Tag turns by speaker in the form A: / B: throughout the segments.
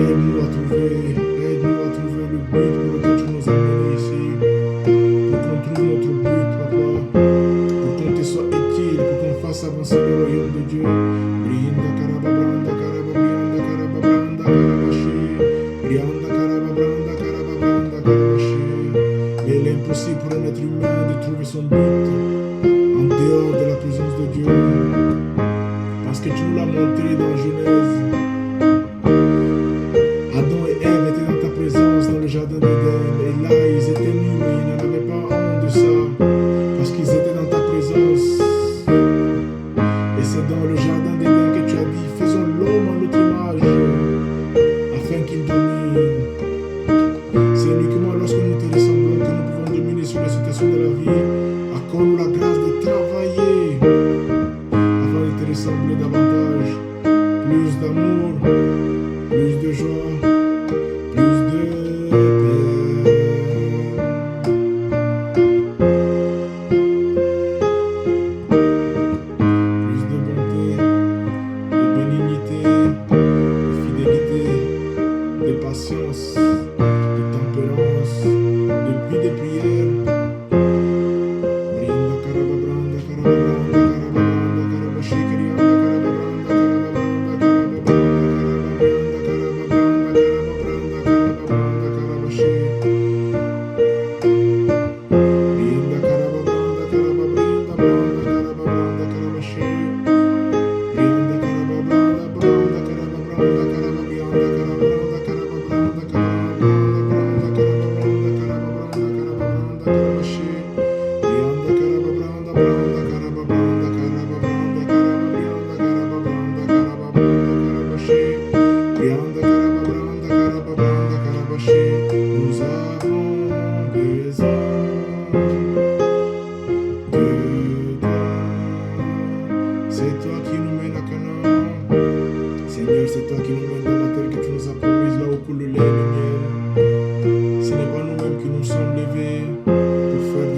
A: Aide-nous à trouver le but. impossible pour un être humain de trouver son but en dehors de la présence de Dieu. Parce que tu nous l'as montré dans Genèse. Adam et Ève étaient dans ta présence dans le jardin d'Éden. Et là, ils étaient nus, mais ils n'en avaient pas honte de ça. Parce qu'ils étaient dans ta présence. Et c'est dans le jardin d'Éden que tu as dit, faisons l'homme en notre image, afin qu'il domine. C'est uniquement lorsque nous te ressemblons que nous pouvons dominer sur les situations de la vie. Accorde-nous la grâce de travailler afin de te ressembler davantage. Plus d'amour, plus de joie, plus de paix. Plus de bonté, de bénignité, de fidélité, de patience, de tempérance, de vie de prière. Brinda carababranda, carababranda, carababranda, carabashikarianda, carababranda, carababranda, carababranda, carababranda, carababranda, carabashi. Brinda carababranda, carababrinda, branda, carababranda, carabashi. Brinda carababranda, branda, carababranda, carababrianda, carababranda, carababranda, carababranda, branda, carababranda, carababranda, carababranda, carabashi. Brianda carababranda, branda, carababranda, carababranda, carababrianda, carababranda, carababranda, carabashi. Brianda carababranda, carababranda, carabashi. Nous avons besoin de toi. C'est toi qui nous mènes à Canaan. Seigneur, c'est toi qui nous mènes dans la terre que tu nous as promise, là où coule le lait et le miel. Ce n'est pas nous-mêmes qui nous sommes levés pour faire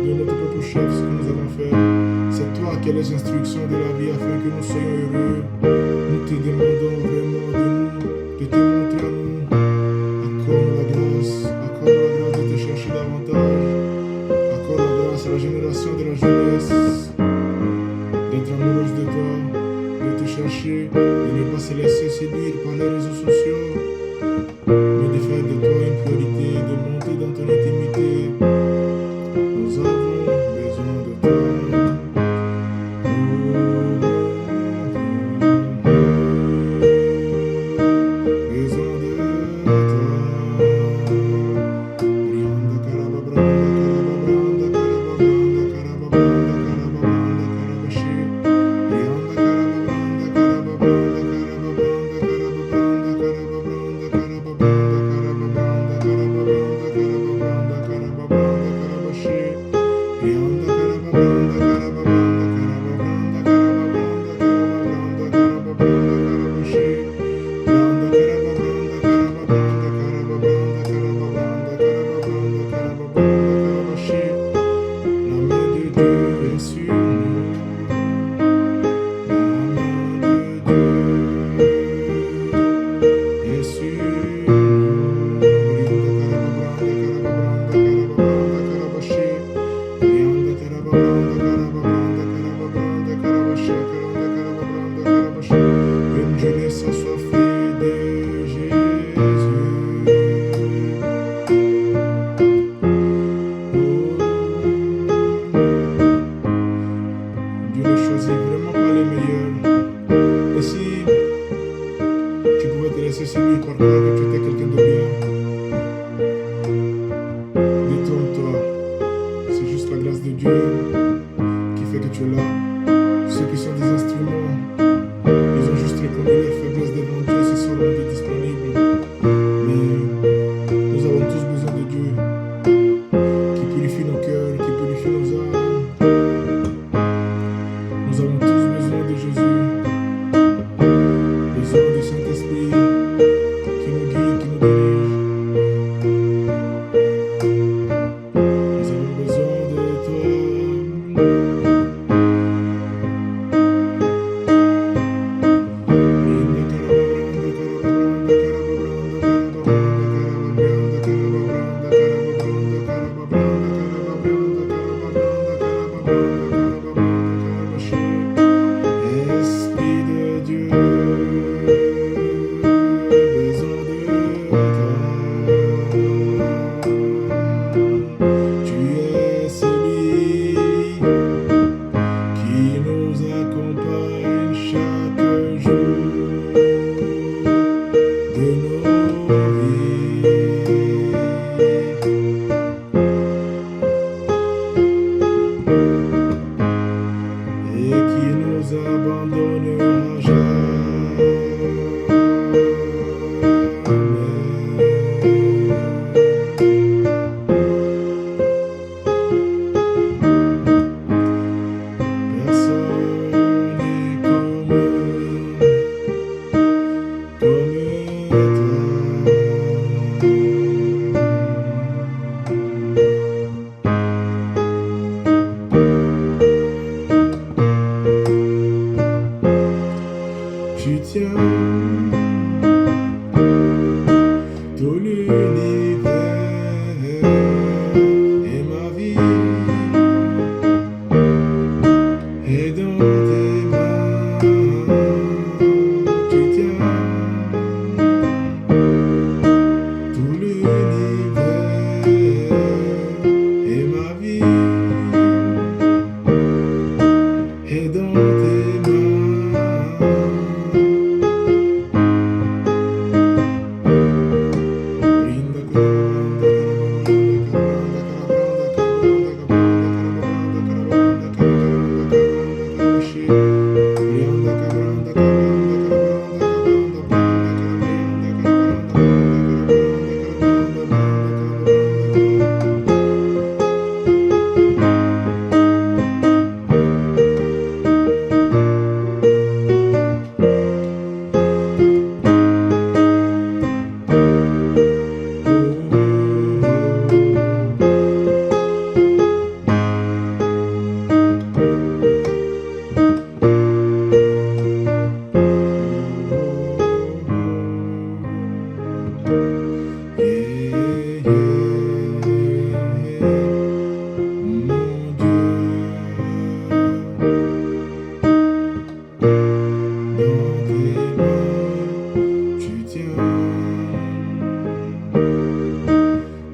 A: de notre propre chef ce que nous allons faire. C'est toi qui as les instructions de la vie afin que nous soyons heureux. Nous te demandons vraiment de te montrer à nous. Accorde la grâce de te chercher davantage. Accorde la grâce à la génération de la jeunesse d'être amoureuse de toi, de te chercher, de ne pas se laisser séduire par les réseaux sociaux, mais de faire de toi une priorité, de monter dans ton intimité. Nous avons besoin de toi. Besoin de toi. Brianda carababranda, carababranda, carababranda, carababranda, carababranda, carabashi. Brianda carababranda, carababranda, carababranda, carababranda, carababranda.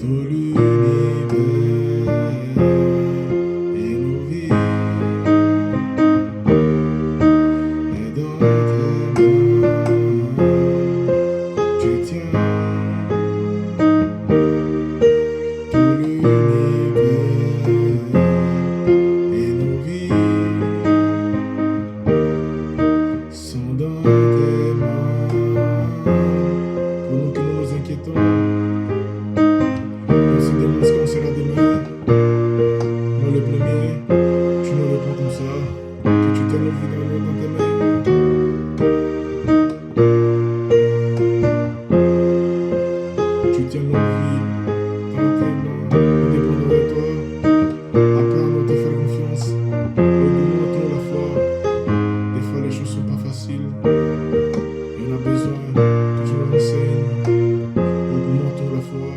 A: Tout l'univers et nos vies est dans tes mains. Tu tiens tout l'univers et nos vies sont dans tes mains. Pour nous qui nous inquiétons, on se demande ce qu'on sera demain. Moi le premier, tu ne réponds comme ça, que tu tiens notre vie dans tes mains. Tu tiens notre vie dans tes mains, nous dépendons de toi. Apprends-nous à te faire confiance, augmente la foi. Des fois les choses sont pas faciles, et on a besoin que tu nous enseignes. Augmentons la foi.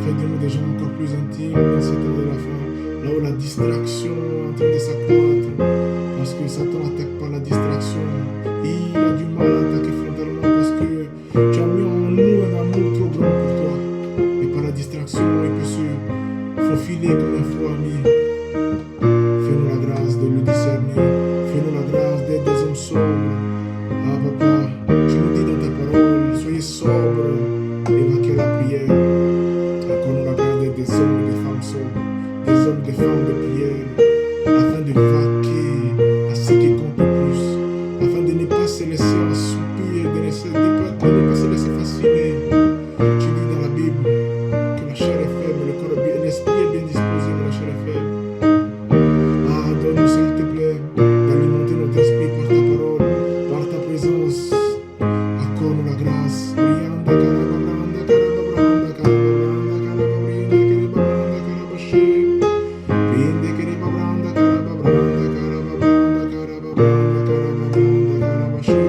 A: Fais de nous des gens encore plus intimes dans ces temps de la fin, là où la distraction est en train de s'accroître, parce que Satan attaque par la distraction. Il a du mal à attaquer frontalement parce que tu as mis en nous un amour trop grand pour toi. Et par la distraction, il peut se faufiler comme un faux ami. Fais-nous la grâce de le discerner. Fais-nous la grâce d'être des hommes sobres. Ah papa, tu nous dis dans ta parole, soyez sobres et vaquez la prière. Accorde-nous la grâce d'être des hommes et des femmes sobres, des hommes et des femmes de prière, afin de vaquer à ce qui compte le plus, afin de ne pas se laisser assoupir, de ne pas se laisser fasciner. Tu dis dans la Bible que la chair est faible, le corps est bien, l'esprit est bien disposé, mais la chair est faible. Ah, donne-nous s'il te plaît d'alimenter notre esprit par ta parole, par ta présence. Accorde-nous la grâce. Brianda, carababranda, carababranda, carababranda, carababranda, carababranda, carabaché. Brinde, carababranda, carababranda, carababranda, carababranda, carababranda, carabaché.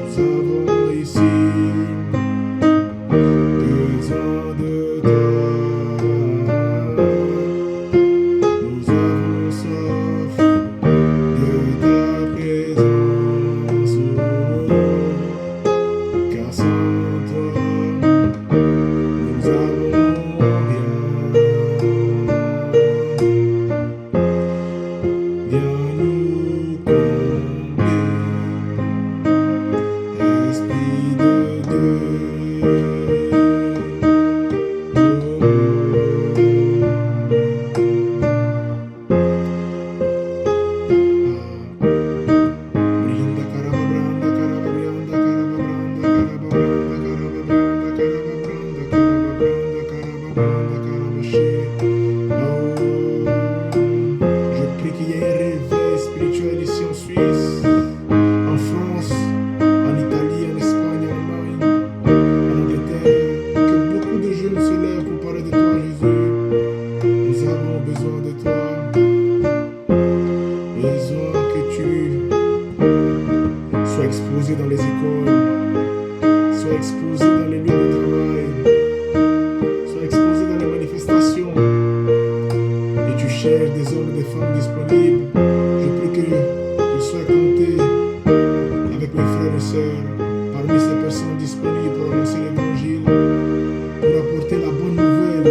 A: Nous avons ici besoin de toi. Nous avons soif de ta présence, car sans toi, nous avons rien. Viens nous combler, Esprit de Dieu. Brinda carababranda, carababranda, carababranda, carababranda, carababranda, carababranda, carababranda, carabaché. Oh, je prie qu'il y ait un réveil spirituel ici en Suisse, en France, en Italie, en Espagne, en Allemagne, en Angleterre, que beaucoup de jeunes se lèvent pour parler de toi, Jésus. Nous avons besoin de toi, besoin que tu sois exposé dans les écoles, sois exposé dans les lieux de travail, sois exposé dans les manifestations, et tu cherches des hommes et des femmes disponibles. Je prie que je sois compté avec mes frères et sœurs parmi ces personnes disponibles pour annoncer l'évangile, pour apporter la bonne nouvelle,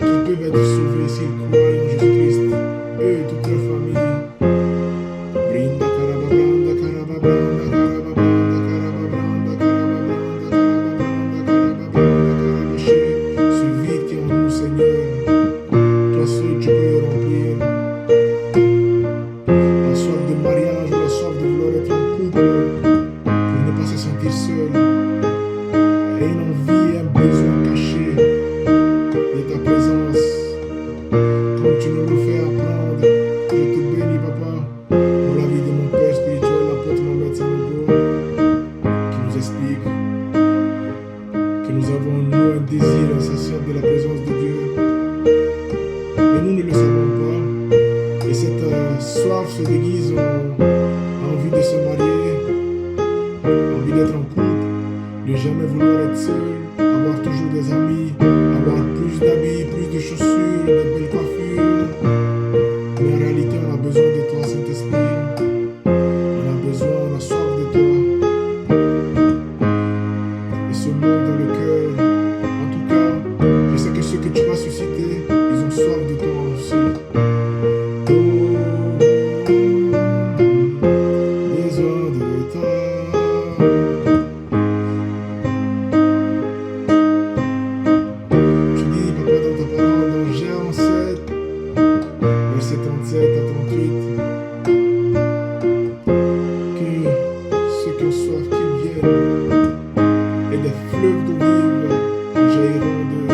A: qu'ils peuvent être sauvés s'ils croient en Jésus-Christ, eux et toute leur famille. Brinda carababranda, carababranda, carababranda, carababranda, carababranda, carababranda, carababranda, carabaché. Ce vide qui est en nous, Seigneur, toi seul tu peux le remplir. La soif de mariage ou la soif de vouloir être en couple pour ne pas se sentir seul, et une envie et un besoin caché de ta présence, comme tu nous le fais apprendre. Je te bénis, Papa, pour la vie de mon Père spirituel, l'apôtre Mohamed Sanogo, qui nous explique que nous avons en nous un désir insatiable de la présence de Dieu, mais nous ne le savons pas. Et cette soif se déguise en envie de se marier, envie d'être en couple, de jamais vouloir être seul, avoir toujours des amis, avoir plus d'habits, plus de chaussures, de belles coiffures. Mais en réalité, on a besoin de toi, Saint-Esprit. On a besoin, on a soif de toi. Et ce mot dans le cœur, en tout cas, je sais que ceux que tu vas susciter, ils ont soif de toi aussi. Besoin de toi. Tu dis, papa, dans ta parole, dans Jean 7, verset 37 à 38, que ceux qui ont soif, qu'ils viennent, et des fleuves d'eau vive jailliront d'eux.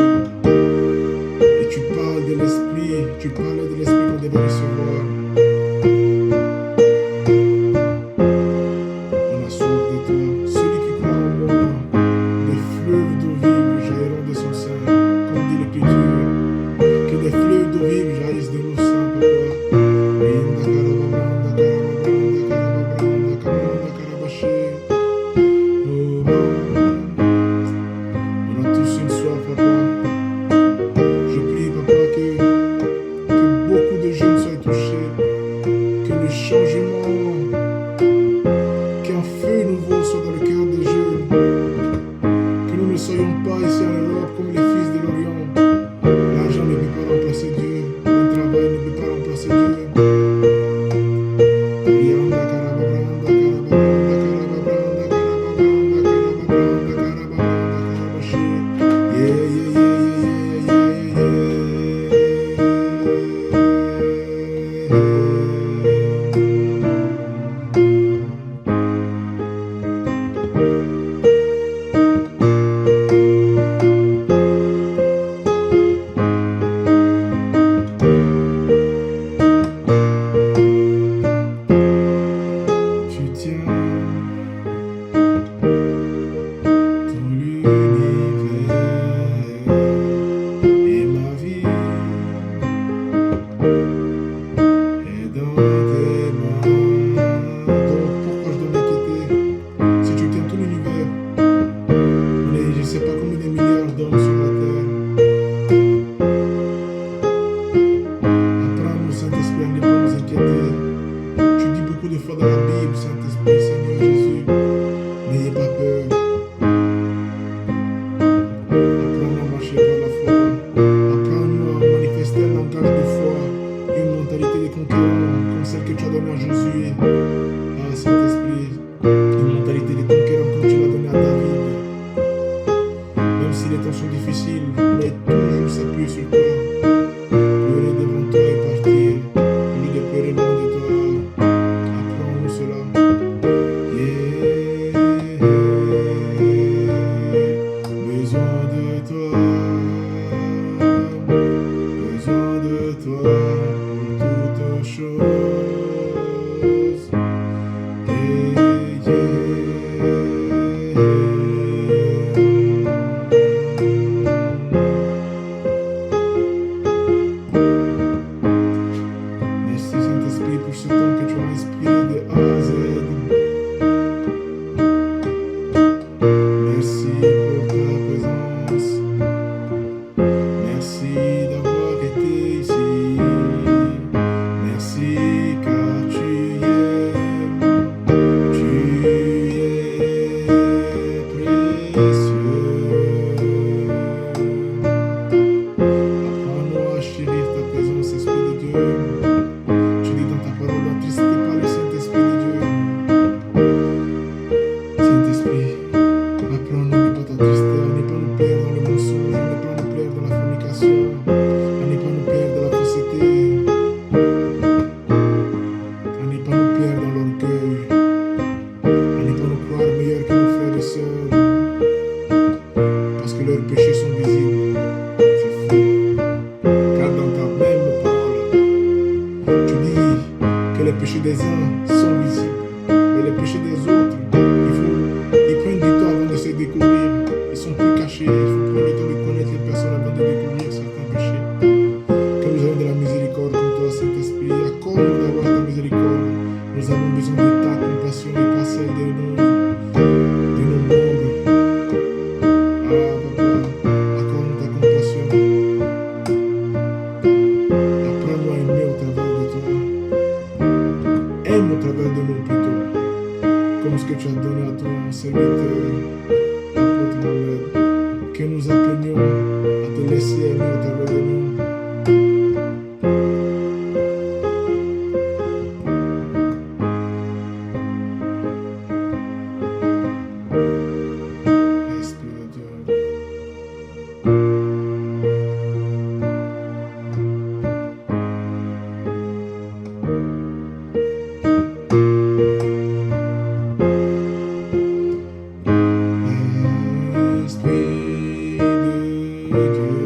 A: Et tu parles de l'esprit, tu parles de l'esprit qu'on devait recevoir. On a soif de toi. Celui qui croit en moi, des fleuves d'eau vive jailliront de son sein, comme dit l'Écriture. Que des fleuves d'eau vive jaillissent de nos seins, papa. Inda karababranda, karababranda, karababranda, karababranda, karabaché. Oh, on a tous une soif, papa. Je prie, papa, que beaucoup de jeunes soient touchés, que le changement, qu'un feu nouveau soit dans le cœur des jeunes, que nous ne soyons pas ici en Europe comme les fils de l'Orient. L'argent ne peut pas remplacer Dieu, le travail ne peut pas remplacer Dieu. Yanda karababranda, karababranda, karababranda, karababranda, karababranda, karababranda, karabashi. Yeah, yeah, yeah, yeah, yeah, Tu tiens tout l'univers et ma vie est dans tes mains. Donc pourquoi je dois m'inquiéter? Si tu tiens tout l'univers, on est, je ne sais pas combien de milliards d'hommes sur la terre. Apprends-nous, Saint-Esprit, à ne pas nous inquiéter. Tu dis beaucoup de fois dans la Bible, Saint-Esprit, Seigneur Jésus, n'ayez pas peur. Apprends-nous à marcher par la foi. Apprends-nous à manifester un langage de foi, une mentalité de conquérant, comme celle que tu as donnée à Josué. Ah, Saint-Esprit, une mentalité de conquérant comme tu l'as donnée à David. Même si les temps sont difficiles, mais toujours s'appuyer sur toi. Pleurer devant toi et partir, au lieu de pleurer loin de toi. Apprends-nous cela. Yeah. Besoin de toi. Besoin de toi pour toutes choses. Yeah, yeah. au travers de nous. Esprit de Dieu. Esprit de Dieu.